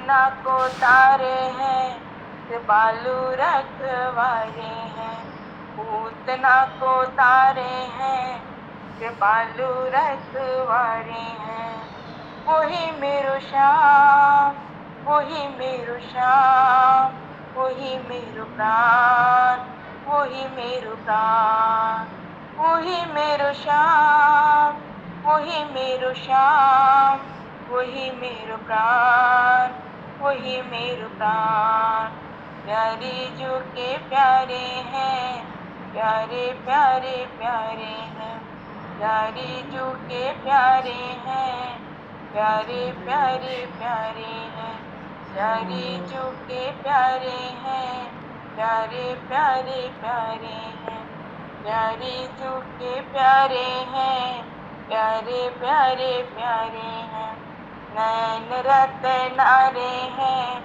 पूतना को तारे हैं बालू रखवारे हैं, पूतना को तारे हैं बालू रखवारे हैं। वही मेरो श्याम, वही मेरो श्याम, वही मेरो प्राण, वही मेरो प्राण, वही मेरो श्याम, वही मेरो श्याम, वही मेरो प्राण, वही मेरो प्राण। प्यारे जो के प्यारे हैं, प्यारे प्यारे प्यारे हैं, प्यारे जो के प्यारे हैं, प्यारे प्यारे प्यारे हैं, प्यारे जो के प्यारे हैं, प्यारे प्यारे प्यारे हैं, प्यारे जो के प्यारे हैं, प्यारे प्यारे प्यारे हैं। नैन रतनारे हैं,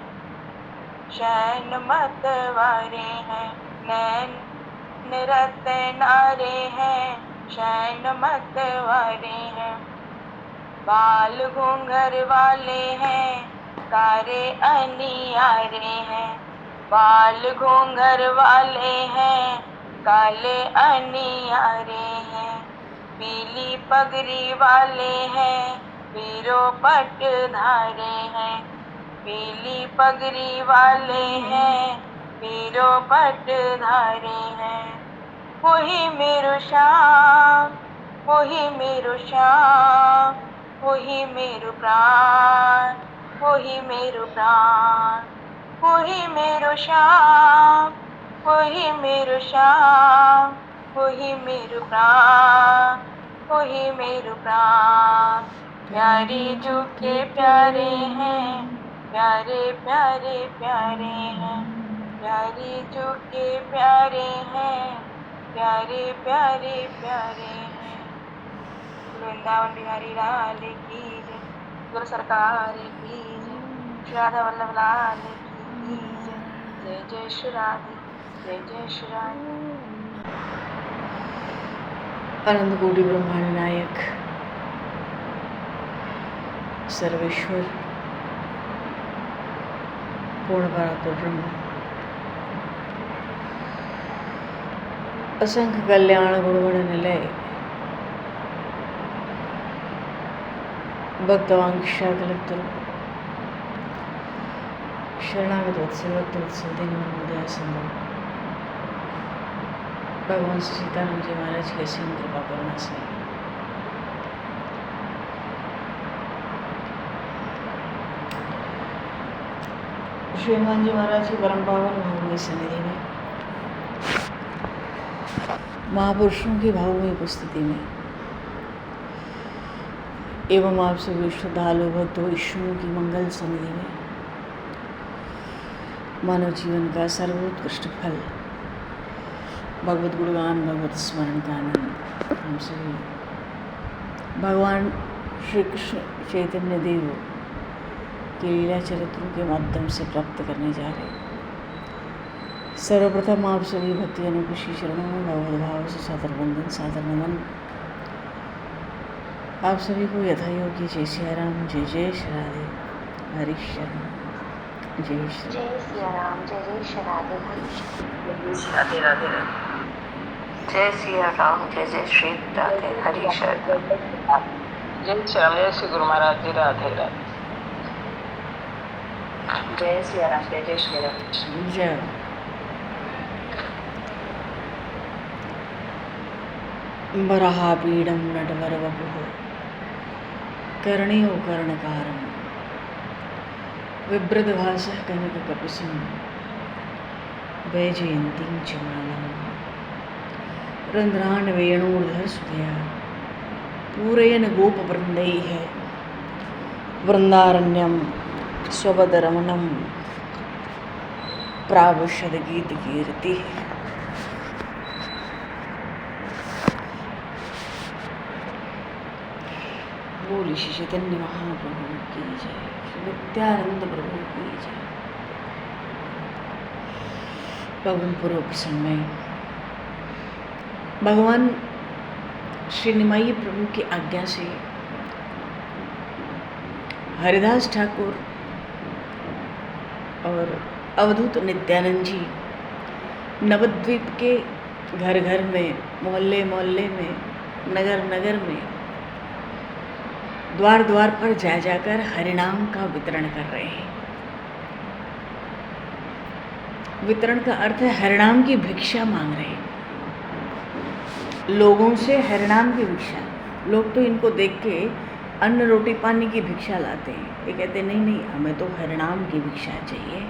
शैन मतवारे हैं, नैन रतनारे हैं, शैन मतवारे हैं। बाल घूंघर वाले हैं, कारे अनियारे हैं, बाल घूंघर वाले हैं, काले अनियारे हैं। पीली पगड़ी वाले हैं, पीरो पट धारे हैं, पीली पगड़ी वाले हैं, पीरो पट धारे हैं। वही मेरो श्याम, वही मेरो श्याम, वही मेरो प्राण, वही मेरो प्राण, वही मेरो श्याम, वही मेरो श्याम, वही मेरो प्राण, वही मेरो प्राण। प्यारे जो के प्यारे हैं, प्यारे प्यारे प्यारे हैं, प्यारे जो के प्यारे हैं, प्यारे प्यारे प्यारे हैं। वृंदावन बिहारी लाल की जय, गुरु सरकार की जय, श्री राधा वल्लभ लाल की जय। जय जय श्री राधे, जय जय श्री राधे। आनंद कोटि ब्रह्मांड नायक सर्वेश्वर पूर्ण परात्पर ब्रह्म, असंख्य कल्याण गुणगण निलय, भक्तवांक्षाकल्पतरु, शरणागत वत्सल भक्तवत्सल दीनबंधु दयासिंधु भगवान श्री सीताराम जी महाराज की असीम कृपा करुणा से श्री हनुमान जी महाराज की परम पावन भावमयी सन्निधि में, महापुरुषों की भावमयी उपस्थिति में एवं आप सभी श्रद्धालु भक्त विष्णु की मंगल सन्निधि में मानव जीवन का सर्वोत्कृष्ट फल भगवत गुणगान, भगवत स्मरण का आनंद हम सभी भगवान श्री कृष्ण चैतन्य देव के लीला चरित्रों के माध्यम से प्राप्त करने जा रहे हैं। सर्वप्रथम आप सभी भक्तजनों की श्री चरणों में भगवत भाव से सादर वंदन, सादर नमन। आप सभी को यथा योग्य जय सिया राम, जय जय श्री राधे, हरि शरण, जय श्री जय सिया राम, जय जय श्री राधे, राधे राधे राधे। जय सिया राम, जय जय श्री राधे, हरि शरण। जय श्री राम, जय श्री गुरु महाराज जी, राधे राधे। जय सिया राम, जय जय श्री राम। जय। वराहपीडं नटवरवपुः कर्णयो कर्णकारं बिभ्रतभासः कनककपिशं वैजयन्तीं च मालां रन्ध्रान् वेणोर्धरसुधया पूरयन् गोपवृन्दैः वृन्दारण्यं स्वपदरमणं प्रावशद्गीतकीर्तिः। बोली श्री चैतन्य महाप्रभु की जय, श्री नित्यानंद प्रभु की जय। पवन पूर्व प्रसंग में भगवान श्री निमाई प्रभु की आज्ञा से हरिदास ठाकुर और अवधूत नित्यानंद जी नवद्वीप के घर घर में, मोहल्ले मोहल्ले में, नगर नगर में, द्वार द्वार पर जा जाकर हरिनाम का वितरण कर रहे हैं। वितरण का अर्थ है हरिनाम की भिक्षा मांग रहे हैं, लोगों से हरिनाम की भिक्षा। लोग तो इनको देख के अन्न रोटी पानी की भिक्षा लाते हैं, ये कहते नहीं नहीं, हमें तो हरिनाम की भिक्षा चाहिए।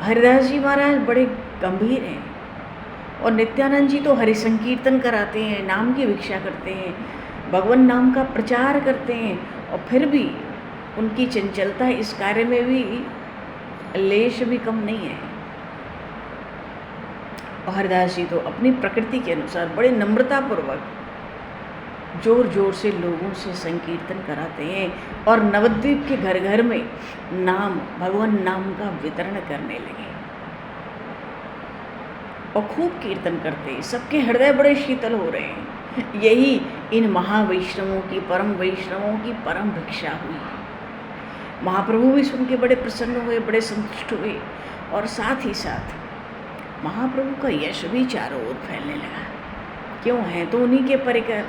हरिदास जी महाराज बड़े गंभीर हैं और नित्यानंद जी तो हरि संकीर्तन कराते हैं, नाम की भिक्षा करते हैं, भगवान नाम का प्रचार करते हैं, और फिर भी उनकी चंचलता इस कार्य में भी लेश भी कम नहीं है। और हरिदास जी तो अपनी प्रकृति के अनुसार बड़े नम्रतापूर्वक जोर जोर से लोगों से संकीर्तन कराते हैं और नवद्वीप के घर घर में नाम, भगवान नाम का वितरण करने लगे और खूब कीर्तन करते हैं। सबके हृदय बड़े शीतल हो रहे हैं। यही इन महावैष्णवों की, परम वैष्णवों की परम भिक्षा हुई। महाप्रभु भी सुन के बड़े प्रसन्न हुए, बड़े संतुष्ट हुए, और साथ ही साथ महाप्रभु का यश भी चारों ओर फैलने लगा। क्यों? है तो उन्हीं के परिकर।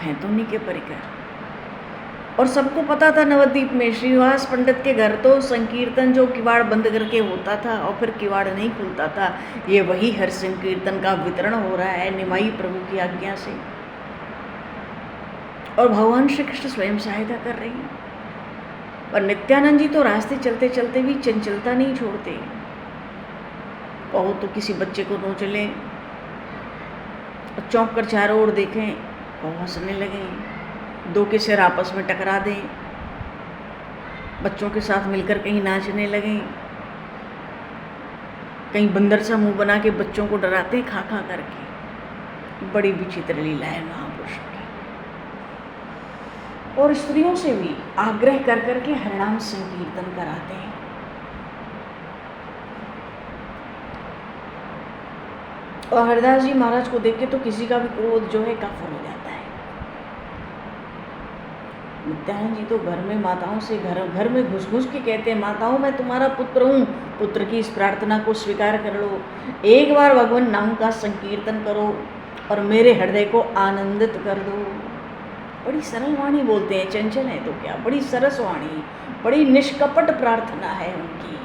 हैं तो उन्हीं के परिकर। और सबको पता था नवद्वीप में श्रीनिवास पंडित के घर तो संकीर्तन जो किवाड़ बंद करके होता था और फिर किवाड़ नहीं खुलता था, ये वही हर संकीर्तन का वितरण हो रहा है निमाई प्रभु की आज्ञा से, और भगवान श्री कृष्ण स्वयं सहायता कर रहे हैं। और नित्यानंद जी तो रास्ते चलते चलते भी चंचलता नहीं छोड़ते। कहो तो किसी बच्चे को नोच लें और चौंक कर चारों ओर देखें, कहो हंसने लगें, दो के सिर आपस में टकरा दें, बच्चों के साथ मिलकर कहीं नाचने लगें, कहीं बंदर सा मुंह बना के बच्चों को डराते हैं खा खा करके। बड़ी विचित्र लीला है महापुरुष की। और स्त्रियों से भी आग्रह कर करके हरिनाम संकीर्तन कराते हैं। और हरिदास जी महाराज को देख के तो किसी का भी क्रोध जो है काफर हो जाता है। नित्यानंद जी तो घर में माताओं से घर में घुस घुस के कहते हैं, माताओं मैं तुम्हारा पुत्र हूँ, पुत्र की इस प्रार्थना को स्वीकार कर लो, एक बार भगवान नाम का संकीर्तन करो और मेरे हृदय को आनंदित कर दो। बड़ी सरल वाणी बोलते हैं, चंचल है तो क्या, बड़ी सरस वाणी, बड़ी निष्कपट प्रार्थना है उनकी,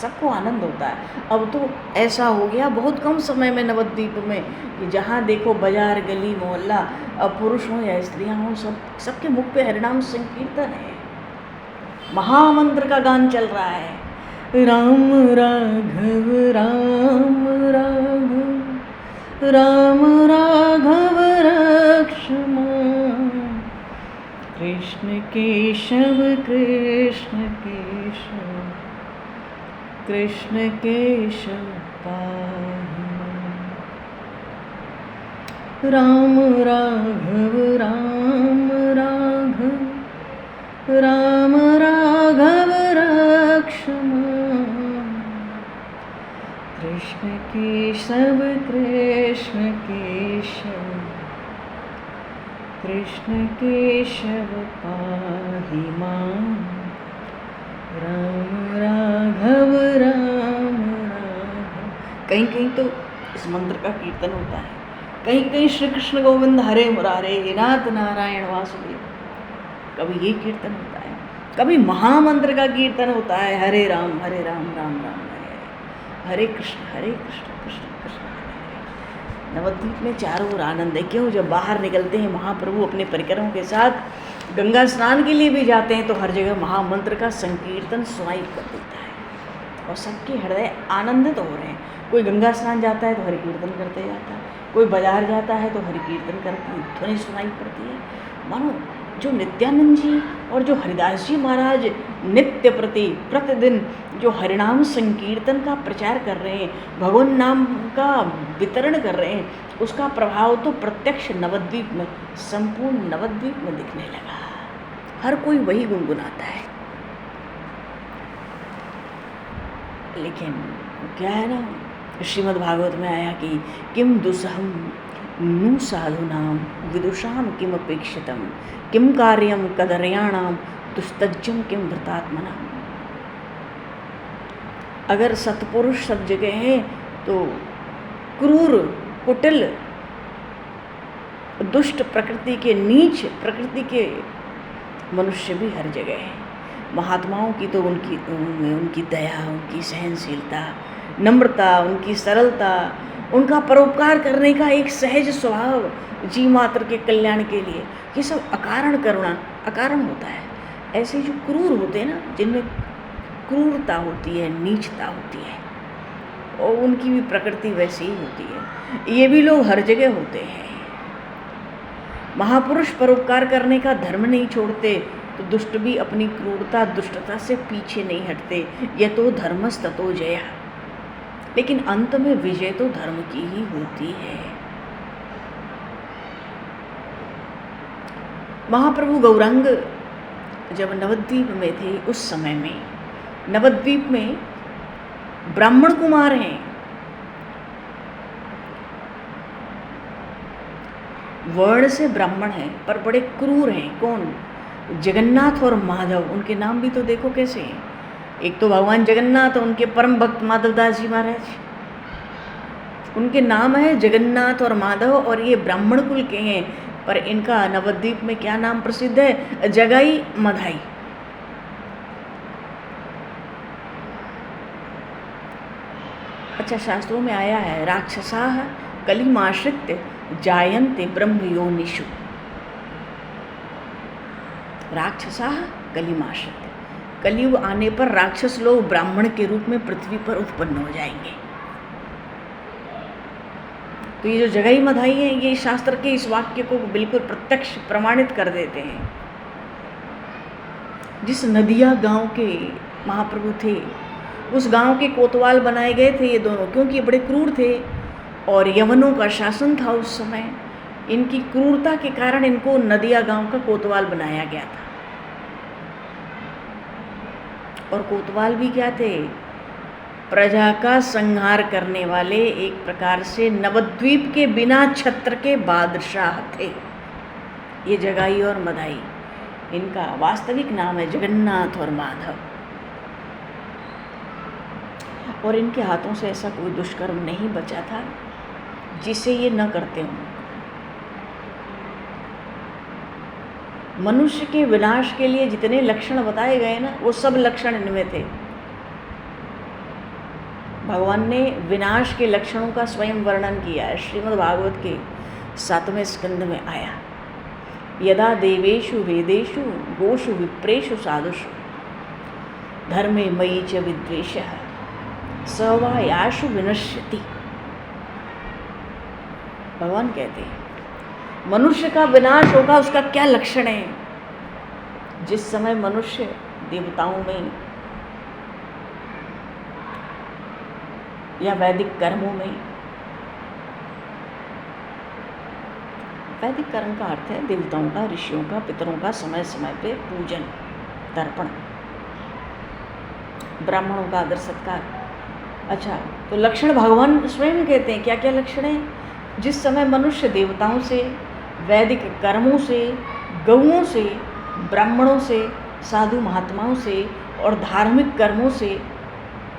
सबको आनंद होता है। अब तो ऐसा हो गया बहुत कम समय में नवद्वीप में कि जहाँ देखो बाजार गली मोहल्ला, अब पुरुष हो या स्त्रियाँ हो, सबके मुख पे हरिनाम संकीर्तन है, महामंत्र का गान चल रहा है। राम राघव राम राघव राम राघव रक्षमान, कृष्ण केशव कृष्ण केशव कृष्ण केशव पाहि। राम राघव राम राघव राम राघव रक्षमान, कृष्ण केशव कृष्ण केशव कृष्ण केशव पाहि मां। राम राघव राम राघव। कहीं कहीं तो इस मंत्र का कीर्तन होता है, कहीं कहीं श्री कृष्ण गोविंद हरे मुरारे नाथ नारायण वासुदेव, कभी ये कीर्तन होता है, कभी महामंत्र का कीर्तन होता है, हरे राम राम राम हरे हरे कृष्ण कृष्ण कृष्ण हरे हरे। नवद्वीप में चारों ओर आनंद है। क्यों? जब बाहर निकलते हैं महाप्रभु अपने परिकरों के साथ, गंगा स्नान के लिए भी जाते हैं तो हर जगह महामंत्र का संकीर्तन सुनाई कर देता है और सबके हृदय आनंदित हो रहे हैं। कोई गंगा स्नान जाता है तो हरि कीर्तन करते जाता है, कोई बाजार जाता है तो हरि कीर्तन करती ध्वनि सुनाई पड़ती है। मानो जो नित्यानंद जी और जो हरिदास जी महाराज नित्य प्रति प्रतिदिन जो हरिनाम संकीर्तन का प्रचार कर रहे हैं, भगवान नाम का वितरण कर रहे हैं, उसका प्रभाव तो प्रत्यक्ष नवद्वीप में, संपूर्ण नवद्वीप में दिखने लगा। हर कोई वही गुनगुनाता है। लेकिन क्या है ना, श्रीमद् भागवत में आया कि किम दुसहम नु साधूनां विदुषां किमपेक्षितं किं कार्यं कदर्याणां दुस्तज्जम किं वृतात्मना। अगर सत्पुरुष सब जगह हैं तो क्रूर, कुटिल, दुष्ट प्रकृति के, नीच प्रकृति के मनुष्य भी हर जगह है। महात्माओं की तो उनकी दया, उनकी सहनशीलता, नम्रता, उनकी सरलता, उनका परोपकार करने का एक सहज स्वभाव, जीव मात्र के कल्याण के लिए, ये सब अकारण करुणा, अकारण होता है। ऐसे जो क्रूर होते हैं ना, जिनमें क्रूरता होती है, नीचता होती है, और उनकी भी प्रकृति वैसी ही होती है, ये भी लोग हर जगह होते हैं। महापुरुष परोपकार करने का धर्म नहीं छोड़ते तो दुष्ट भी अपनी क्रूरता, दुष्टता से पीछे नहीं हटते। यह तो धर्मस्ततो जया, लेकिन अंत में विजय तो धर्म की ही होती है। महाप्रभु गौरांग जब नवद्वीप में थे, उस समय में नवद्वीप में ब्राह्मण कुमार हैं, वर्ण से ब्राह्मण हैं पर बड़े क्रूर हैं। कौन? जगन्नाथ और माधव। उनके नाम भी तो देखो कैसे हैं। एक तो भगवान जगन्नाथ, उनके परम भक्त माधवदास जी महाराज, उनके नाम है जगन्नाथ और माधव, और ये ब्राह्मण कुल के हैं। पर इनका नवद्वीप में क्या नाम प्रसिद्ध है? जगाई मधाई। अच्छा, शास्त्रों में आया है, राक्षसाः कलिमाश्रित्य जायन्ते ब्रह्म योनिषु। राक्षसाः कलिमाश्रित्य, कलयुग आने पर राक्षस लोग ब्राह्मण के रूप में पृथ्वी पर उत्पन्न हो जाएंगे। तो ये जो जगाई मधाई है, ये शास्त्र के इस वाक्य को बिल्कुल प्रत्यक्ष प्रमाणित कर देते हैं। जिस नदिया गांव के महाप्रभु थे, उस गांव के कोतवाल बनाए गए थे ये दोनों, क्योंकि ये बड़े क्रूर थे और यवनों का शासन था उस समय। इनकी क्रूरता के कारण इनको नदिया गांव का कोतवाल बनाया गया था। और कोतवाल भी क्या थे? प्रजा का संहार करने वाले, एक प्रकार से नवद्वीप के बिना छत्र के बादशाह थे ये जगाई और मधाई। इनका वास्तविक नाम है जगन्नाथ और माधव। और इनके हाथों से ऐसा कोई दुष्कर्म नहीं बचा था जिसे ये न करते हों। मनुष्य के विनाश के लिए जितने लक्षण बताए गए ना, वो सब लक्षण इनमें थे। भगवान ने विनाश के लक्षणों का स्वयं वर्णन किया है। श्रीमद् भागवत के 7वें स्कंद में आया, यदा देवेषु वेदेषु गोषु विप्रेषु साधुषु धर्मे मयि च विद्वेषः स वा याशु विनश्यति। भगवान कहते हैं मनुष्य का विनाश होगा, उसका क्या लक्षण है? जिस समय मनुष्य देवताओं में या वैदिक कर्मों में, वैदिक कर्म का अर्थ है देवताओं का, ऋषियों का, पितरों का समय समय पे पूजन, तर्पण, ब्राह्मणों का आदर सत्कार। अच्छा, तो लक्षण भगवान स्वयं कहते हैं क्या क्या लक्षण है? जिस समय मनुष्य देवताओं से, वैदिक कर्मों से, गौओं से, ब्राह्मणों से, साधु महात्माओं से और धार्मिक कर्मों से,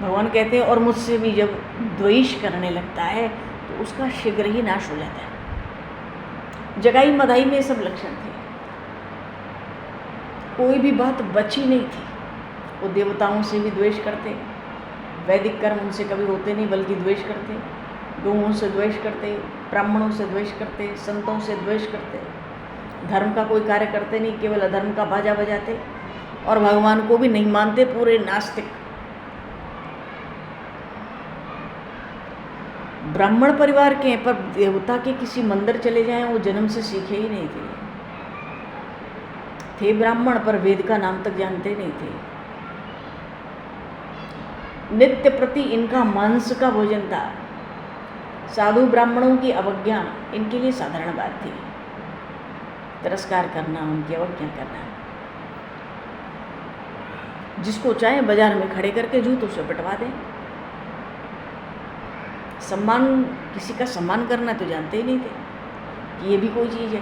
भगवान कहते हैं और मुझसे भी जब द्वेष करने लगता है तो उसका शीघ्र ही नाश हो जाता है। जगाई मधाई में सब लक्षण थे। कोई भी बात बची नहीं थी। वो देवताओं से भी द्वेष करते, वैदिक कर्म उनसे कभी होते नहीं बल्कि द्वेष करते, गौओं से द्वेष करते, ब्राह्मणों से द्वेष करते, संतों से द्वेष करते, धर्म का कोई कार्य करते नहीं, केवल अधर्म का बाजा बजाते और भगवान को भी नहीं मानते, पूरे नास्तिक। ब्राह्मण परिवार के हैं पर देवता के किसी मंदिर चले जाएं वो जन्म से सीखे ही नहीं थे ब्राह्मण पर वेद का नाम तक जानते नहीं थे। नित्य प्रति इनका मांस का भोजन था। साधु ब्राह्मणों की अवज्ञा इनके लिए साधारण बात थी, तिरस्कार करना, उनकी अवज्ञा करना। जिसको चाहे बाजार में खड़े करके जूतों से पिटवा दें। सम्मान, किसी का सम्मान करना तो जानते ही नहीं थे। कि ये भी कोई चीज़ है।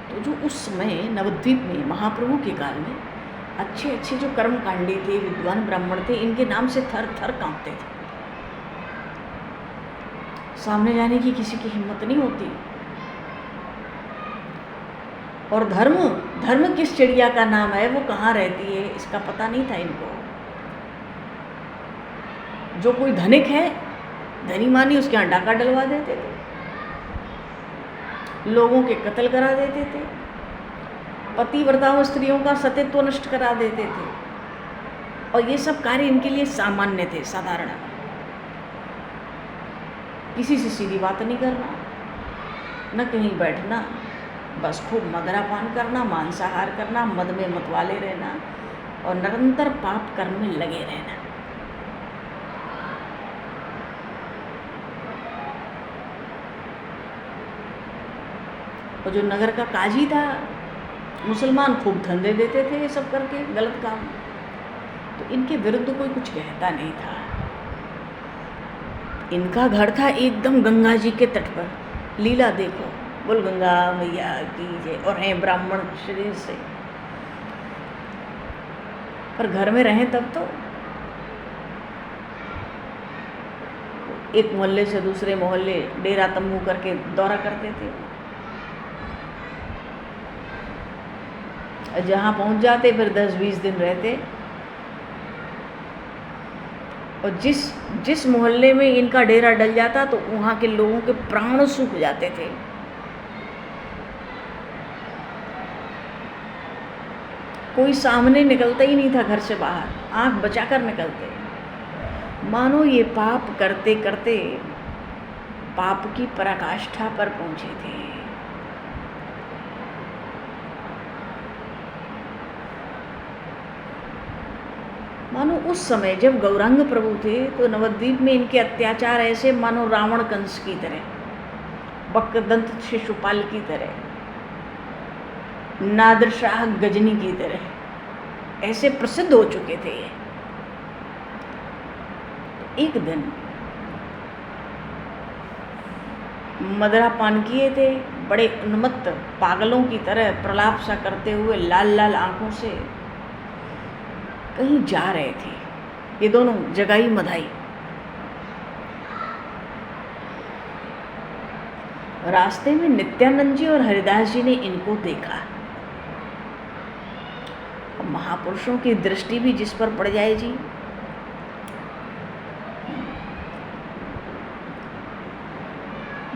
तो जो उस समय नवद्वीप में महाप्रभु के काल में अच्छे अच्छे जो कर्मकांडी थे, विद्वान ब्राह्मण थे, इनके नाम से थर थर कांपते थे। सामने जाने की किसी की हिम्मत नहीं होती। और धर्म धर्म किस चिड़िया का नाम है, वो कहाँ रहती है, इसका पता नहीं था इनको। जो कोई धनिक है, धनी मानी, उसके यहाँ डाका डलवा देते थे, लोगों के कत्ल करा देते थे, पतिव्रताओं स्त्रियों का सतीत्व नष्ट करा देते थे। और ये सब कार्य इनके लिए सामान्य थे, साधारण। किसी से सीधी बात नहीं करना, न कहीं बैठना, बस खूब मदिरापान करना, मांसाहार करना, मद में मतवाले रहना और निरंतर पाप कर्म में लगे रहना। और जो नगर का काजी था, मुसलमान खूब धंधे देते थे ये सब करके गलत काम, तो इनके विरुद्ध कोई कुछ कहता नहीं था। इनका घर था एकदम गंगा जी के तट पर। लीला देखो, बोल गंगा मैया की जय। और हैं ब्राह्मण शरीर से, पर घर में रहें तब तो एक मोहल्ले से दूसरे मोहल्ले डेरा तंबू करके दौरा करते थे। जहाँ पहुँच जाते फिर 10-20 दिन रहते। और जिस मोहल्ले में इनका डेरा डल जाता तो वहाँ के लोगों के प्राण सूख जाते थे। कोई सामने निकलता ही नहीं था घर से बाहर, आंख बचाकर निकलते, मानो ये पाप करते करते पाप की पराकाष्ठा पर पहुँचे थे। मानो उस समय जब गौरांग प्रभु थे तो नवद्वीप में इनके अत्याचार ऐसे मानो रावण कंस की तरह, बकदंत शिशुपाल की तरह, नादिर शाह गजनी की तरह ऐसे प्रसिद्ध हो चुके थे। एक दिन मदिरा पान किए थे, बड़े उन्मत्त पागलों की तरह प्रलाप सा करते हुए लाल लाल आंखों से कहीं जा रहे थे ये दोनों जगाई मधाई। रास्ते में नित्यानंद जी और हरिदास जी ने इनको देखा। अब महापुरुषों की दृष्टि भी जिस पर पड़ जाए जी,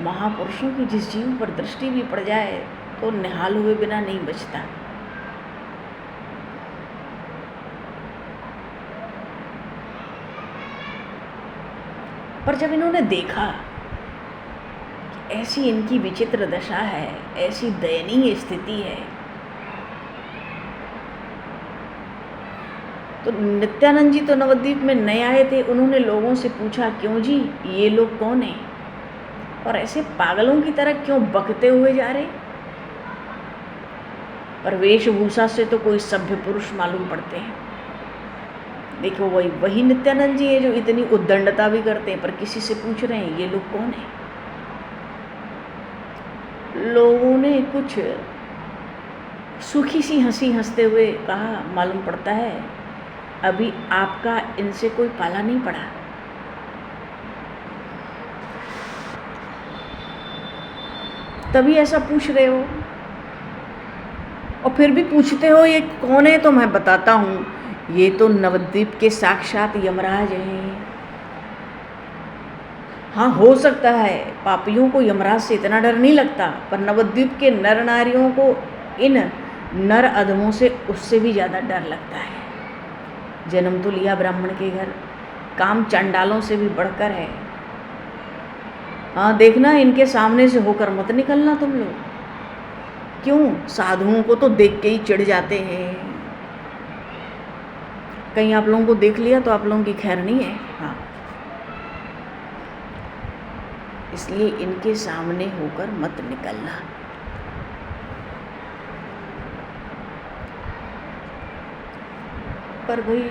महापुरुषों की जिस जीव पर दृष्टि भी पड़ जाए तो निहाल हुए बिना नहीं बचता। पर जब इन्होंने देखा कि ऐसी इनकी विचित्र दशा है, ऐसी दयनीय स्थिति है, तो नित्यानंद जी तो नवद्वीप में नए आए थे। उन्होंने लोगों से पूछा, क्यों जी, ये लोग कौन हैं और ऐसे पागलों की तरह क्यों बकते हुए जा रहे? पर वेशभूषा से तो कोई सभ्य पुरुष मालूम पड़ते हैं। देखो वही नित्यानंद जी है जो इतनी उद्दंडता भी करते हैं, पर किसी से पूछ रहे हैं ये लोग कौन हैं। लोगों ने कुछ सूखी सी हंसी हंसते हुए कहा, मालूम पड़ता है अभी आपका इनसे कोई पाला नहीं पड़ा। तभी ऐसा पूछ रहे हो, और फिर भी पूछते हो ये कौन है। तो मैं बताता हूँ, ये तो नवद्वीप के साक्षात यमराज हैं। हाँ, हो सकता है पापियों को यमराज से इतना डर नहीं लगता, पर नवद्वीप के नर नारियों को इन नर अधमों से उससे भी ज़्यादा डर लगता है। जन्म तो लिया ब्राह्मण के घर, काम चंडालों से भी बढ़कर है। हाँ, देखना इनके सामने से होकर मत निकलना तुम लोग। क्यों? साधुओं को तो देख के ही चिढ़ जाते हैं। कहीं आप लोगों को देख लिया तो आप लोगों की खैर नहीं है। हाँ, इसलिए इनके सामने होकर मत निकलना। पर भाई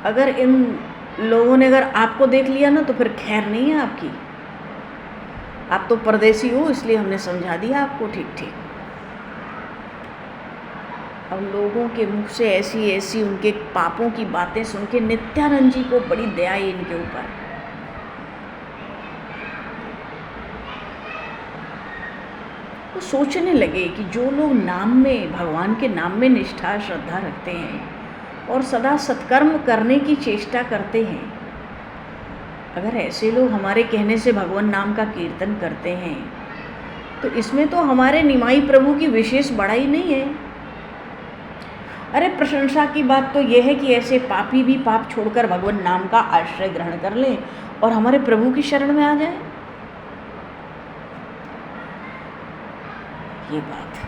अगर इन लोगों ने अगर आपको देख लिया ना तो फिर खैर नहीं है आपकी। आप तो परदेसी हो, इसलिए हमने समझा दिया आपको ठीक ठीक। अब लोगों के मुख से ऐसी ऐसी उनके पापों की बातें सुन के नित्यानंद जी को बड़ी दया है इनके ऊपर। वो सोचने लगे कि जो लोग नाम में, भगवान के नाम में निष्ठा श्रद्धा रखते हैं और सदा सत्कर्म करने की चेष्टा करते हैं, अगर ऐसे लोग हमारे कहने से भगवान नाम का कीर्तन करते हैं तो इसमें तो हमारे निमाई प्रभु की विशेष बड़ाई नहीं है। अरे प्रशंसा की बात तो यह है कि ऐसे पापी भी पाप छोड़कर भगवान नाम का आश्रय ग्रहण कर लें और हमारे प्रभु की शरण में आ जाए। ये बात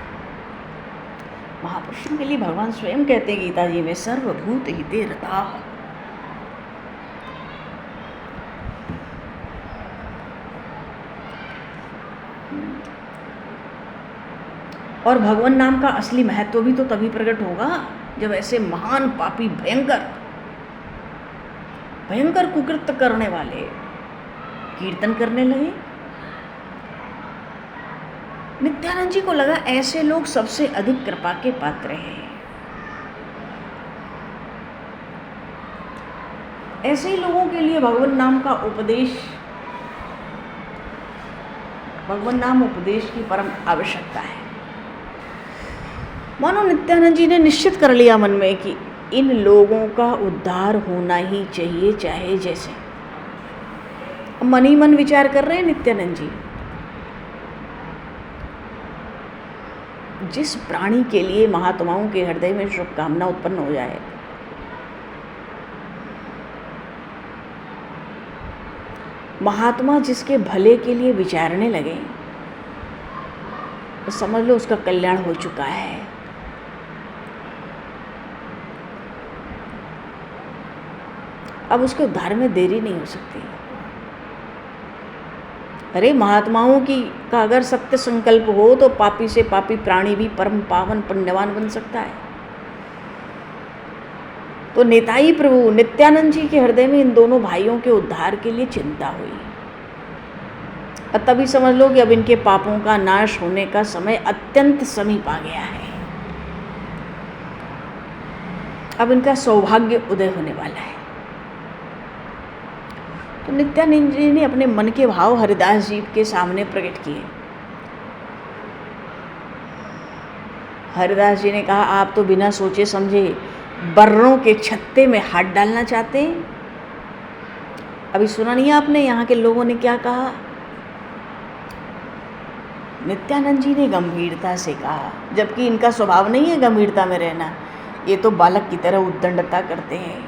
महापुरुषों के लिए भगवान स्वयं कहते हैं गीता जी में, सर्वभूत हिते रताः। और भगवान नाम का असली महत्व भी तो तभी प्रकट होगा जब ऐसे महान पापी भयंकर भयंकर कुकृत्य करने वाले कीर्तन करने लगे। नित्यानंद जी को लगा ऐसे लोग सबसे अधिक कृपा के पात्र हैं। ऐसे ही लोगों के लिए भगवान नाम का उपदेश, भगवान नाम उपदेश की परम आवश्यकता है। मानो नित्यानंद जी ने निश्चित कर लिया मन में कि इन लोगों का उद्धार होना ही चाहिए, चाहे जैसे। मन ही मन विचार कर रहे हैं नित्यानंद जी। जिस प्राणी के लिए महात्माओं के हृदय में शुभकामना उत्पन्न हो जाए, महात्मा जिसके भले के लिए विचारने लगे, तो समझ लो उसका कल्याण हो चुका है। अब उसके उद्धार में देरी नहीं हो सकती। अरे महात्माओं की का अगर सत्य संकल्प हो तो पापी से पापी प्राणी भी परम पावन पुण्यवान बन सकता है। तो नेताई प्रभु नित्यानंद जी के हृदय में इन दोनों भाइयों के उद्धार के लिए चिंता हुई। और तभी समझ लो कि अब इनके पापों का नाश होने का समय अत्यंत समीप आ गया है। अब इनका सौभाग्य उदय होने वाला है। तो नित्यानंद जी ने अपने मन के भाव हरिदास जी के सामने प्रकट किए। हरिदास जी ने कहा, आप तो बिना सोचे समझे बर्रों के छत्ते में हाथ डालना चाहते हैं। अभी सुना नहीं आपने यहाँ के लोगों ने क्या कहा? नित्यानंद जी ने गंभीरता से कहा, जबकि इनका स्वभाव नहीं है गंभीरता में रहना, ये तो बालक की तरह उद्दंडता करते हैं।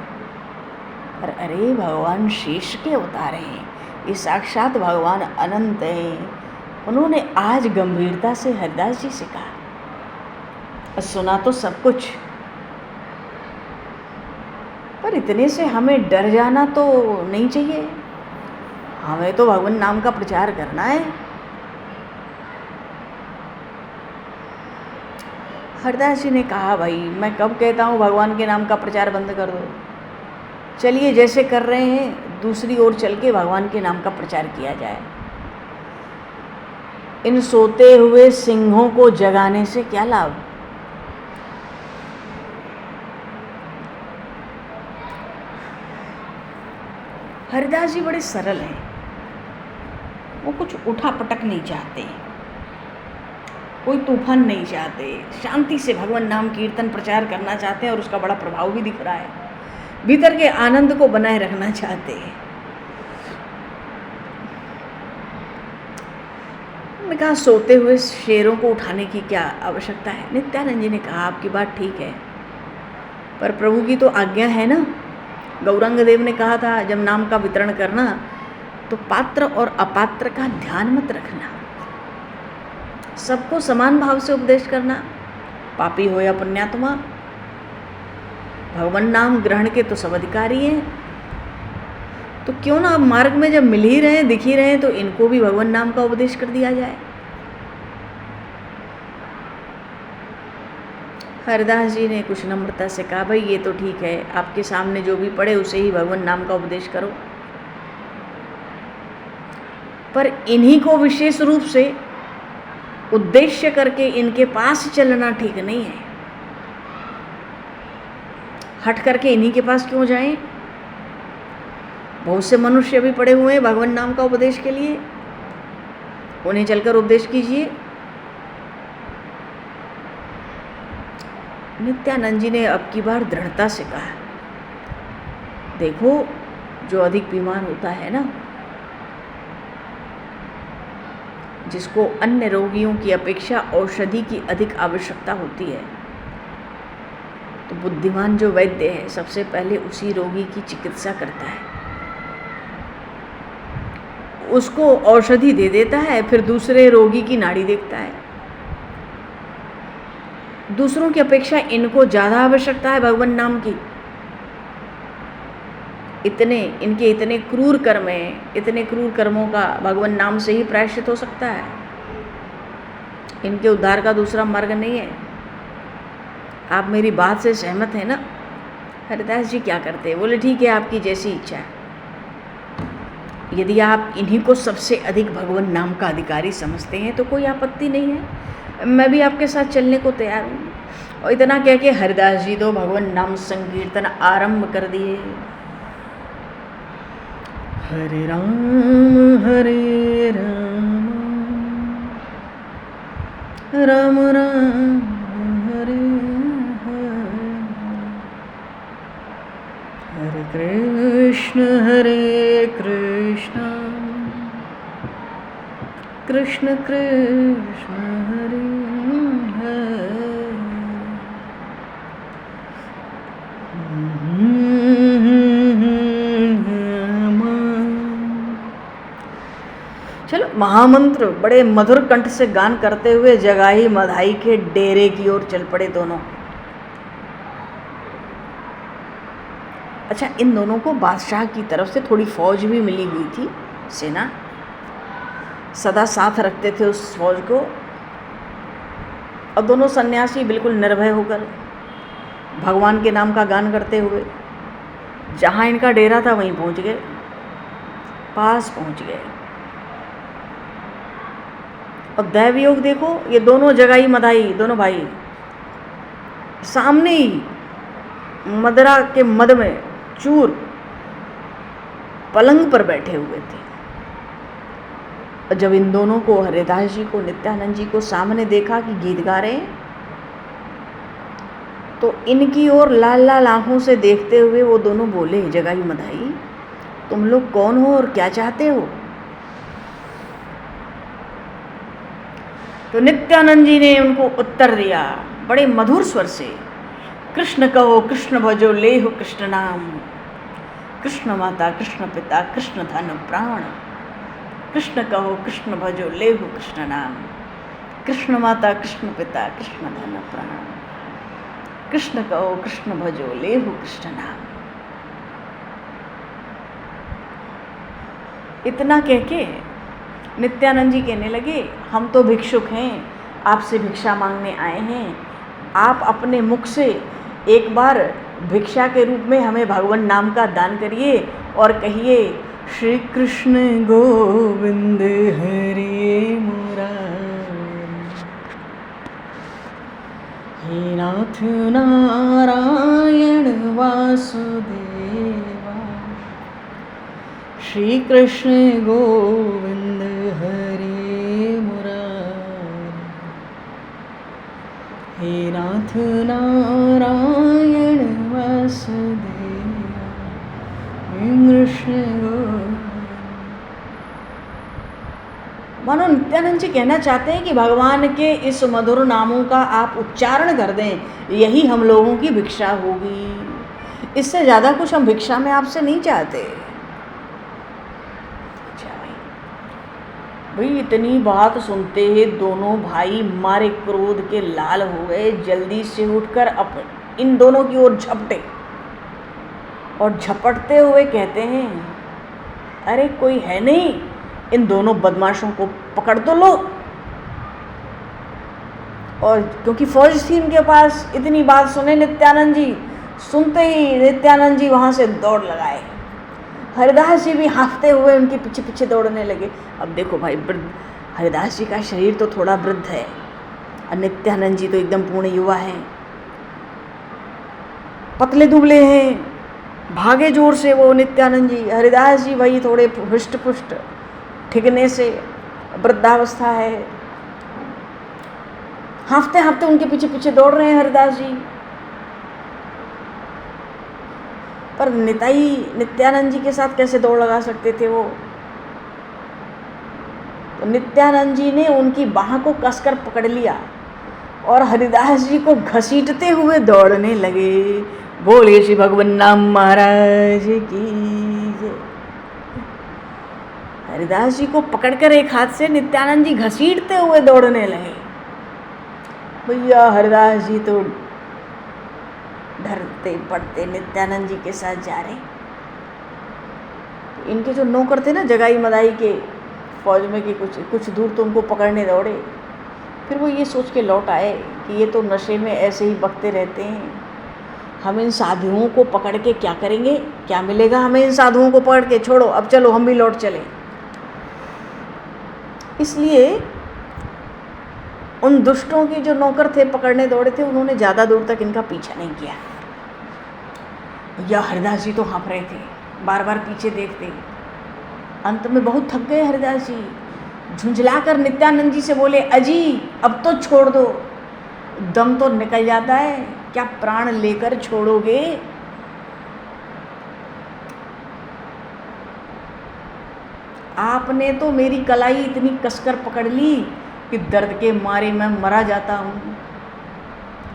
पर अरे भगवान शेष के अवतार हैं, ये साक्षात भगवान अनंत हैं। उन्होंने आज गंभीरता से हरिदास जी से कहा, सुना तो सब कुछ, पर इतने से हमें डर जाना तो नहीं चाहिए। हमें तो भगवान नाम का प्रचार करना है। हरिदास जी ने कहा, भाई मैं कब कहता हूँ भगवान के नाम का प्रचार बंद कर दो। चलिए जैसे कर रहे हैं दूसरी ओर चल के भगवान के नाम का प्रचार किया जाए। इन सोते हुए सिंहों को जगाने से क्या लाभ? हरिदास जी बड़े सरल हैं, वो कुछ उठा पटक नहीं चाहते, कोई तूफान नहीं चाहते, शांति से भगवान नाम कीर्तन प्रचार करना चाहते हैं और उसका बड़ा प्रभाव भी दिख रहा है। भीतर के आनंद को बनाए रखना चाहते हैं। मैं कहा, सोते हुए शेरों को उठाने की क्या आवश्यकता है? नित्यानंद जी ने कहा, आपकी बात ठीक है, पर प्रभु की तो आज्ञा है ना। गौरांग देव ने कहा था, जब नाम का वितरण करना तो पात्र और अपात्र का ध्यान मत रखना, सबको समान भाव से उपदेश करना, पापी हो या पुण्यात्मा, भगवान नाम ग्रहण के तो सब अधिकारी हैं। तो क्यों ना अब मार्ग में जब मिल ही रहे हैं, दिख ही रहे हैं, तो इनको भी भगवान नाम का उपदेश कर दिया जाए। हरिदास जी ने कुछ नम्रता से कहा, भाई ये तो ठीक है, आपके सामने जो भी पड़े उसे ही भगवान नाम का उपदेश करो, पर इन्हीं को विशेष रूप से उद्देश्य करके इनके पास चलना ठीक नहीं है। हट करके इन्हीं के पास क्यों जाएं? बहुत से मनुष्य भी पड़े हुए हैं भगवान नाम का उपदेश के लिए, उन्हें चलकर उपदेश कीजिए। नित्यानंद जी ने अब की बार दृढ़ता से कहा, देखो जो अधिक बीमार होता है ना, जिसको अन्य रोगियों की अपेक्षा औषधि की अधिक आवश्यकता होती है, तो बुद्धिमान जो वैद्य है सबसे पहले उसी रोगी की चिकित्सा करता है, उसको औषधि दे देता है, फिर दूसरे रोगी की नाड़ी देखता है। दूसरों की अपेक्षा इनको ज़्यादा आवश्यकता है भगवान नाम की। इनके इतने क्रूर कर्म हैं, इतने क्रूर कर्मों का भगवान नाम से ही प्रायश्चित हो सकता है। इनके उद्धार का दूसरा मार्ग नहीं है। आप मेरी बात से सहमत हैं ना? हरिदास जी क्या करते हैं? बोले ठीक है, आपकी जैसी इच्छा है। यदि आप इन्हीं को सबसे अधिक भगवान नाम का अधिकारी समझते हैं तो कोई आपत्ति नहीं है, मैं भी आपके साथ चलने को तैयार हूँ। और इतना कह के हरिदास जी तो भगवान नाम संकीर्तन आरंभ कर दिए। हरे राम राम राम हरे हरे कृष्ण कृष्ण कृष्ण हरे हरे। चलो महामंत्र बड़े मधुर कंठ से गान करते हुए जगाई मधाई के डेरे की ओर चल पड़े दोनों। अच्छा, इन दोनों को बादशाह की तरफ से थोड़ी फौज भी मिली हुई थी, सेना सदा साथ रखते थे उस फौज को। और दोनों सन्यासी बिल्कुल निर्भय होकर भगवान के नाम का गान करते हुए जहाँ इनका डेरा था वहीं पहुँच गए, पास पहुँच गए। और दैवयोग देखो, ये दोनों जगाई मधाई दोनों भाई सामने ही मदरा के मद में चूर पलंग पर बैठे हुए थे। और जब इन दोनों को हरिदास जी को नित्यानंद जी को सामने देखा कि गीत गा रहे हैं, तो इनकी ओर लाल लाल आंखों से देखते हुए वो दोनों बोले, जगाई मधाई तुम लोग कौन हो और क्या चाहते हो? तो नित्यानंद जी ने उनको उत्तर दिया बड़े मधुर स्वर से, कृष्ण कहो कृष्ण भजो लेहो कृष्ण नाम, कृष्ण माता कृष्ण पिता कृष्ण धन प्राण। कृष्ण कहो कृष्ण भजो लेहो कृष्ण नाम, कृष्ण माता कृष्ण पिता कृष्ण धन प्राण। कृष्ण कहो कृष्ण भजो लेहो कृष्ण नाम। इतना कह के नित्यानंद जी कहने लगे, हम तो भिक्षुक हैं, आपसे भिक्षा मांगने आए हैं। आप अपने मुख से एक बार भिक्षा के रूप में हमें भगवान नाम का दान करिए और कहिए, श्री कृष्ण गोविंद हरे मुरारी, हे नाथ नारायण वासुदेवा, श्री कृष्ण गोविंद हरे मुरारी, हे नाथ नारायण वासुदेवा, कृष्ण गोविंद। मानो नित्यानंद जी कहना चाहते हैं कि भगवान के इस मधुर नामों का आप उच्चारण कर दें, यही हम लोगों की भिक्षा होगी। इससे ज़्यादा कुछ हम भिक्षा में आपसे नहीं चाहते। भाई इतनी बात सुनते ही दोनों भाई मारे क्रोध के लाल हो गए। जल्दी से उठकर इन दोनों की ओर झपटे और झपटते हुए कहते हैं, अरे कोई है नहीं, इन दोनों बदमाशों को पकड़ तो लो। और क्योंकि फौज थी उनके पास, इतनी बात सुने नित्यानंद जी, सुनते ही नित्यानंद जी वहाँ से दौड़ लगाए। हरिदास जी भी हाँफते हुए उनके पीछे पीछे दौड़ने लगे। अब देखो भाई, वृद्ध हरिदास जी का शरीर तो थोड़ा वृद्ध है और नित्यानंद जी तो एकदम पूर्ण युवा हैं, पतले दुबले हैं, भागे जोर से वो नित्यानंद जी। हरिदास जी भाई थोड़े हृष्ट पुष्ट, ठिकने से, वृद्धावस्था है। हाँफते हाँफते उनके पीछे पीछे दौड़ रहे हैं हरिदास जी। पर नित्यानंद जी के साथ कैसे दौड़ लगा सकते थे वो? तो नित्यानंद जी ने उनकी बाह को कसकर पकड़ लिया और हरिदास जी को घसीटते हुए दौड़ने लगे। बोले श्री भगवान नाम महाराज की जय। हरिदास जी को पकड़कर एक हाथ से नित्यानंद जी घसीटते हुए दौड़ने लगे। भैया हरिदास जी तो डरते पड़ते नित्यानंद जी के साथ जा रहे। इनके जो नौकर थे ना जगाई मदाई के फौज में कि कुछ दूर तो उनको पकड़ने दौड़े। फिर वो ये सोच के लौट आए कि ये तो नशे में ऐसे ही बकते रहते हैं, हम इन साधुओं को पकड़ के क्या करेंगे, क्या मिलेगा हमें इन साधुओं को पकड़ के, छोड़ो अब चलो हम भी लौट चले। इसलिए उन दुष्टों के जो नौकर थे पकड़ने दौड़े थे, उन्होंने ज़्यादा दूर तक इनका पीछा नहीं किया। भैया हरिदास जी तो हाँफ रहे थे, बार बार पीछे देखते। अंत में बहुत थक गए हरिदास जी, झुंझलाकर नित्यानंद जी से बोले, अजी अब तो छोड़ दो, दम तो निकल जाता है, क्या प्राण लेकर छोड़ोगे? आपने तो मेरी कलाई इतनी कसकर पकड़ ली कि दर्द के मारे मैं मरा जाता हूँ,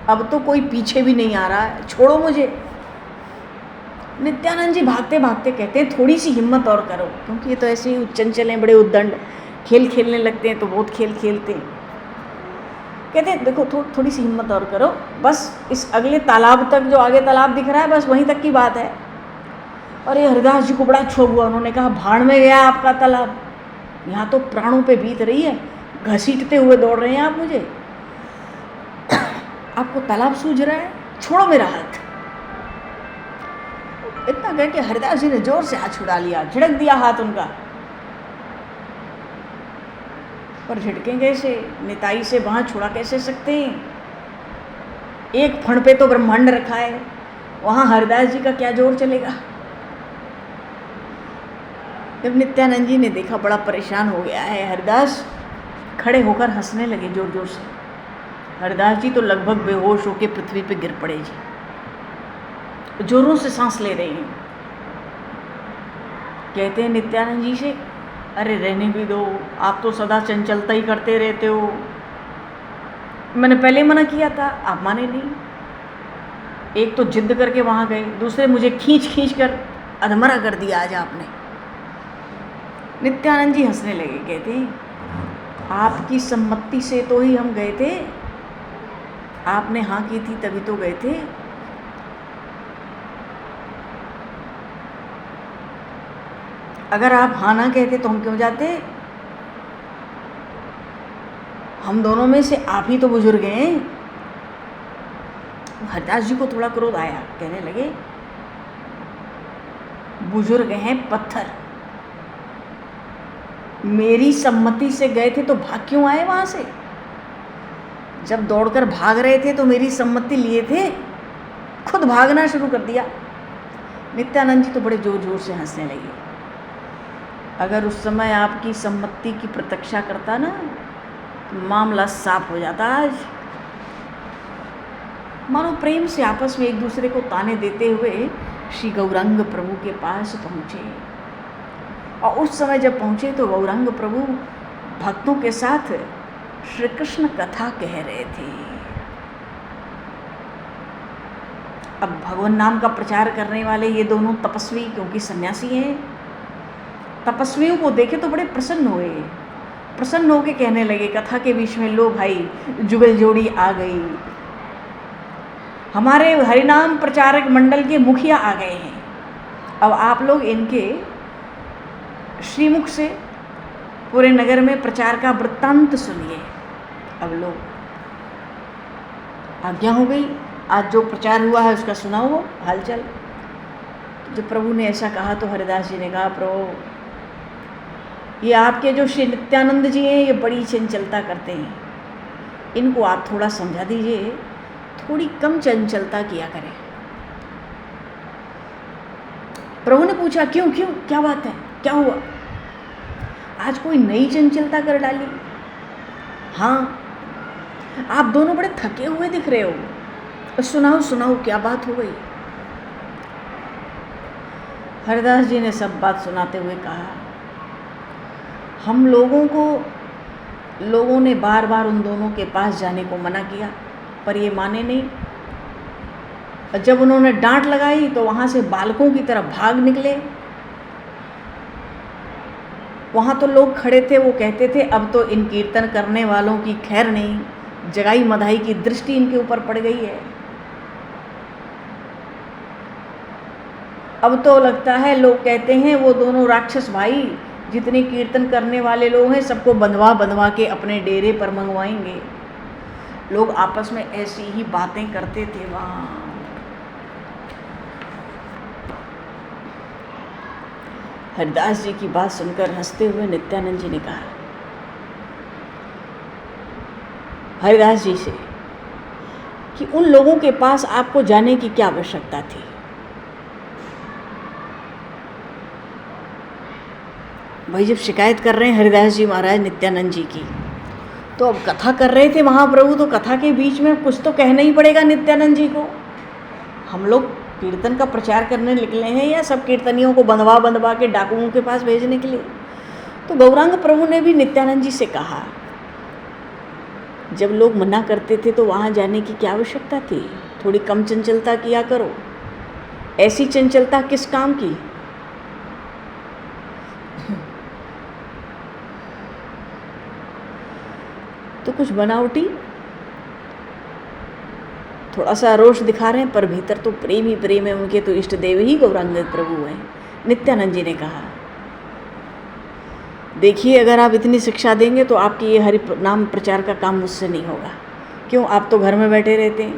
अब तो कोई पीछे भी नहीं आ रहा है, छोड़ो मुझे। नित्यानंद जी भागते भागते कहते हैं, थोड़ी सी हिम्मत और करो, क्योंकि ये तो ऐसे ही चंचल हैं, बड़े उद्दंड, खेल खेलने लगते हैं तो बहुत खेल खेलते हैं। कहते हैं देखो थोड़ी सी हिम्मत और करो, बस इस अगले तालाब तक, जो आगे तालाब दिख रहा है बस वहीं तक की बात है। और ये हरिदास जी को बड़ा क्षोभ हुआ, उन्होंने कहा, भाड़ में गया आपका तालाब, यहाँ तो प्राणों पे बीत रही है, घसीटते हुए दौड़ रहे हैं आप मुझे, आपको तालाब सूझ रहा है, छोड़ो मेरा हाथ। इतना कह के हरिदास जी ने जोर से हाथ छुड़ा लिया, झिड़क दिया हाथ उनका। पर झिड़कें कैसे, निताई से वहां छुड़ा कैसे सकते हैं? एक फण पे तो ब्रह्मांड रखा है, वहां हरिदास जी का क्या जोर चलेगा? जब नित्यानंद जी ने देखा बड़ा परेशान हो गया है हरिदास, खड़े होकर हंसने लगे जोर जोर से। हरिदास जी तो लगभग बेहोश होकर पृथ्वी पे गिर पड़े जी, जोरों से सांस ले रहे हैं। कहते हैं नित्यानंद जी से, अरे रहने भी दो, आप तो सदा चंचलता ही करते रहते हो, मैंने पहले मना किया था, आप माने नहीं। एक तो जिद करके वहाँ गए, दूसरे मुझे खींच खींच कर अधमरा कर दिया आज आपने। नित्यानंद जी हंसने लगे, कहते आपकी सम्मति से तो ही हम गए थे, आपने हाँ की थी तभी तो गए थे। अगर आप हाँ ना कहते तो हम क्यों जाते? हम दोनों में से आप ही तो बुजुर्ग हैं। हरिदास जी को थोड़ा क्रोध आया, कहने लगे, बुजुर्ग हैं पत्थर, मेरी सम्मति से गए थे तो भाग क्यों आए वहां से? जब दौड़कर भाग रहे थे तो मेरी सम्मति लिए थे, खुद भागना शुरू कर दिया। नित्यानंद जी तो बड़े जोर जोर से हंसने लगे। अगर उस समय आपकी सम्मति की प्रतीक्षा करता ना, तो मामला साफ हो जाता आज। मानो प्रेम से आपस में एक दूसरे को ताने देते हुए श्री गौरांग प्रभु के पास पहुँचे। और उस समय जब पहुँचे तो गौरांग प्रभु भक्तों के साथ श्री कृष्ण कथा कह रहे थे। अब भगवान नाम का प्रचार करने वाले ये दोनों तपस्वी, क्योंकि सन्यासी हैं, तपस्वियों को देखे तो बड़े प्रसन्न हुए। प्रसन्न होके कहने लगे कथा के बीच में, लो भाई जुगल जोड़ी आ गई, हमारे हरिनाम प्रचारक मंडल के मुखिया आ गए हैं। अब आप लोग इनके श्रीमुख से पूरे नगर में प्रचार का वृत्तांत सुनिए। अब लोग आज्ञा हो गई, आज जो प्रचार हुआ है उसका सुनाओ हालचाल। जब प्रभु ने ऐसा कहा तो हरिदास जी ने कहा, प्रभु ये आपके जो श्री नित्यानंद जी हैं ये बड़ी चंचलता करते हैं, इनको आप थोड़ा समझा दीजिए, थोड़ी कम चंचलता किया करें। प्रभु ने पूछा, क्यों क्यों, क्या बात है, क्या हुआ, आज कोई नई चंचलता कर डाली? हाँ, आप दोनों बड़े थके हुए दिख रहे हो, सुनाओ सुनाओ क्या बात हो गई। हरिदास जी ने सब बात सुनाते हुए कहा, हम लोगों ने बार बार उन दोनों के पास जाने को मना किया, पर ये माने नहीं। जब उन्होंने डांट लगाई तो वहाँ से बालकों की तरह भाग निकले। वहाँ तो लोग खड़े थे, वो कहते थे अब तो इन कीर्तन करने वालों की खैर नहीं, जगाई मधाई की दृष्टि इनके ऊपर पड़ गई है। अब तो लगता है लोग कहते हैं वो दोनों राक्षस भाई जितने कीर्तन करने वाले लोग हैं सबको बंधवा के अपने डेरे पर मंगवाएंगे। लोग आपस में ऐसी ही बातें करते थे वहाँ। हरिदास जी की बात सुनकर हंसते हुए नित्यानंद जी ने कहा हरिदास जी से कि उन लोगों के पास आपको जाने की क्या आवश्यकता थी। भाई जब शिकायत कर रहे हैं हरिदास जी महाराज नित्यानंद जी की, तो अब कथा कर रहे थे महाप्रभु, तो कथा के बीच में कुछ तो कहना ही पड़ेगा नित्यानंद जी को। हम लोग कीर्तन का प्रचार करने निकले हैं या सब कीर्तनियों को बंधवा के डाकुओं के पास भेजने के लिए? तो गौरांग प्रभु ने भी नित्यानंद जी से कहा, जब लोग मना करते थे तो वहाँ जाने की क्या आवश्यकता थी, थोड़ी कम चंचलता किया करो। ऐसी चंचलता किस काम की? तो कुछ बनावटी थोड़ा सा रोष दिखा रहे हैं, पर भीतर तो प्रेम ही प्रेम है। उनके तो इष्ट देव ही गौरांग प्रभु हैं। नित्यानंद जी ने कहा, देखिए अगर आप इतनी शिक्षा देंगे तो आपकी ये हरि नाम प्रचार का काम मुझसे नहीं होगा। क्यों, आप तो घर में बैठे रहते हैं।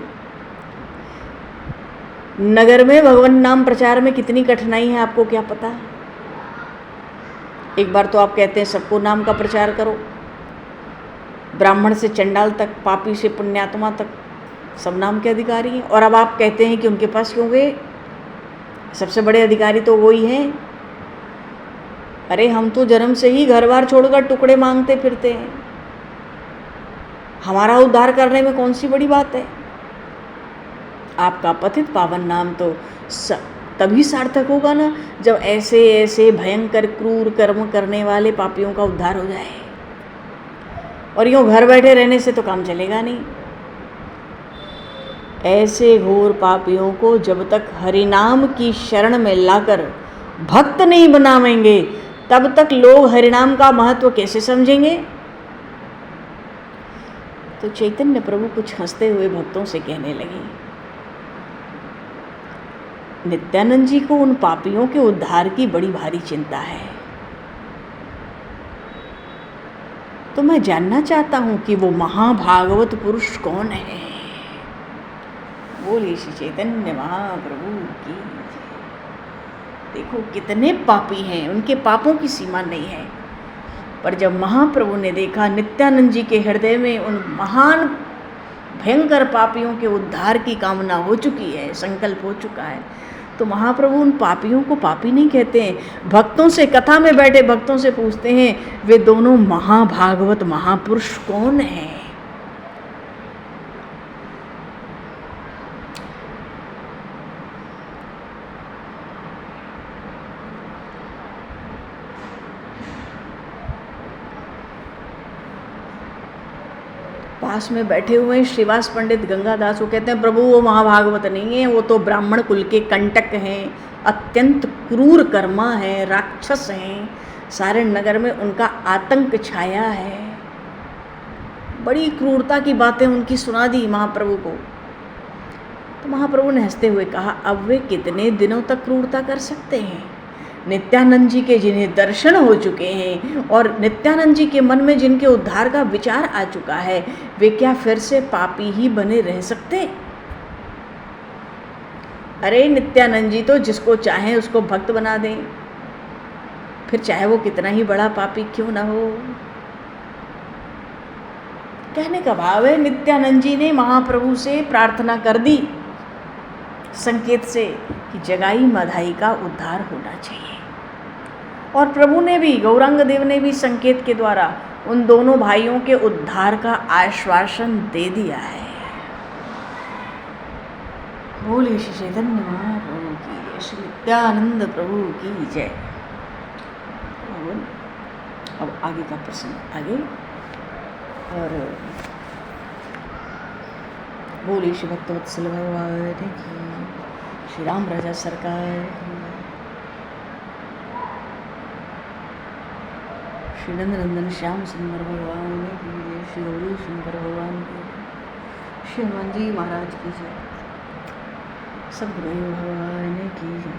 नगर में भगवान नाम प्रचार में कितनी कठिनाई है आपको क्या पता। एक बार तो आप कहते हैं सबको नाम का प्रचार करो, ब्राह्मण से चंडाल तक, पापी से पुण्यात्मा तक सब नाम के अधिकारी हैं। और अब आप कहते हैं कि उनके पास क्यों गए, सबसे बड़े अधिकारी तो वो ही हैं। अरे हम तो जन्म से ही घर बार छोड़कर टुकड़े मांगते फिरते हैं, हमारा उद्धार करने में कौन सी बड़ी बात है। आपका पतित पावन नाम तो तभी सार्थक होगा ना जब ऐसे ऐसे भयंकर क्रूर कर्म करने वाले पापियों का उद्धार हो जाए। और यूँ घर बैठे रहने से तो काम चलेगा नहीं। ऐसे घोर पापियों को जब तक हरिनाम की शरण में लाकर भक्त नहीं बनावेंगे तब तक लोग हरिनाम का महत्व कैसे समझेंगे। तो चैतन्य प्रभु कुछ हंसते हुए भक्तों से कहने लगे, नित्यानंद जी को उन पापियों के उद्धार की बड़ी भारी चिंता है। तो मैं जानना चाहता हूं कि वो महाभागवत पुरुष कौन है। बोलिए श्री चैतन्य महाप्रभु की। देखो कितने पापी हैं, उनके पापों की सीमा नहीं है। पर जब महाप्रभु ने देखा नित्यानंद जी के हृदय में उन महान भयंकर पापियों के उद्धार की कामना हो चुकी है, संकल्प हो चुका है, तो महाप्रभु उन पापियों को पापी नहीं कहते हैं। भक्तों से, कथा में बैठे भक्तों से पूछते हैं, वे दोनों महाभागवत महापुरुष कौन हैं। पास में बैठे हुए श्रीवास पंडित गंगादास, वो कहते हैं प्रभु वो महाभागवत नहीं है, वो तो ब्राह्मण कुल के कंटक हैं, अत्यंत क्रूर कर्मा हैं, राक्षस हैं, सारे नगर में उनका आतंक छाया है। बड़ी क्रूरता की बातें उनकी सुना दी महाप्रभु को। तो महाप्रभु ने हंसते हुए कहा, अब वे कितने दिनों तक क्रूरता कर सकते हैं। नित्यानंद जी के जिन्हें दर्शन हो चुके हैं और नित्यानंद जी के मन में जिनके उद्धार का विचार आ चुका है, वे क्या फिर से पापी ही बने रह सकते? अरे नित्यानंद जी तो जिसको चाहे उसको भक्त बना दें, फिर चाहे वो कितना ही बड़ा पापी क्यों ना हो। कहने का भाव है, नित्यानंद जी ने महाप्रभु से प्रार्थना कर दी संकेत से कि जगाई माधाई का उद्धार होना चाहिए, और प्रभु ने भी, गौरांग देव ने भी संकेत के द्वारा उन दोनों भाइयों के उद्धार का आश्वासन दे दिया है। बोले श्री चैतन्य महाप्रभु की जय, श्री नित्यानंद प्रभु की जय। अब आगे का प्रसंग आगे, और बोले श्री भक्तवत्सल भगवान की, श्री राम राजा सरकार की, श्री नंदनंदन श्याम सुंदर भगवान की जय, श्री गौरी शंकर भगवान की, श्री हनुमान जी महाराज की जय, सब गुरु भगवान की जय।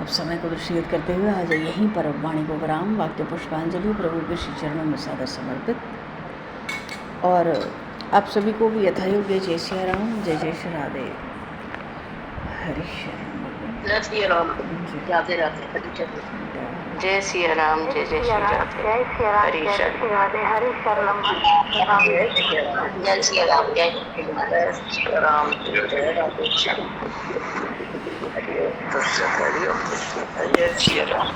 अब समय को दृष्टिगत करते हुए आज यहीं पर वाणी को विराम, वाक्य पुष्पांजलि प्रभु के श्री चरणों में सादर समर्पित। और आप सभी को भी यथायोग्य जय श्री राम, जय जय श्री राधे, हरि शरण। जय श्री राम, राधे राधे, हरि शरण। जय श्री राम, जय जय श्री राधे, हरि शरण। हरि शरणम, जय श्री राम, जय श्री राम, जय राम, जय राधे श्याम, हरि ओम, जय श्री राम।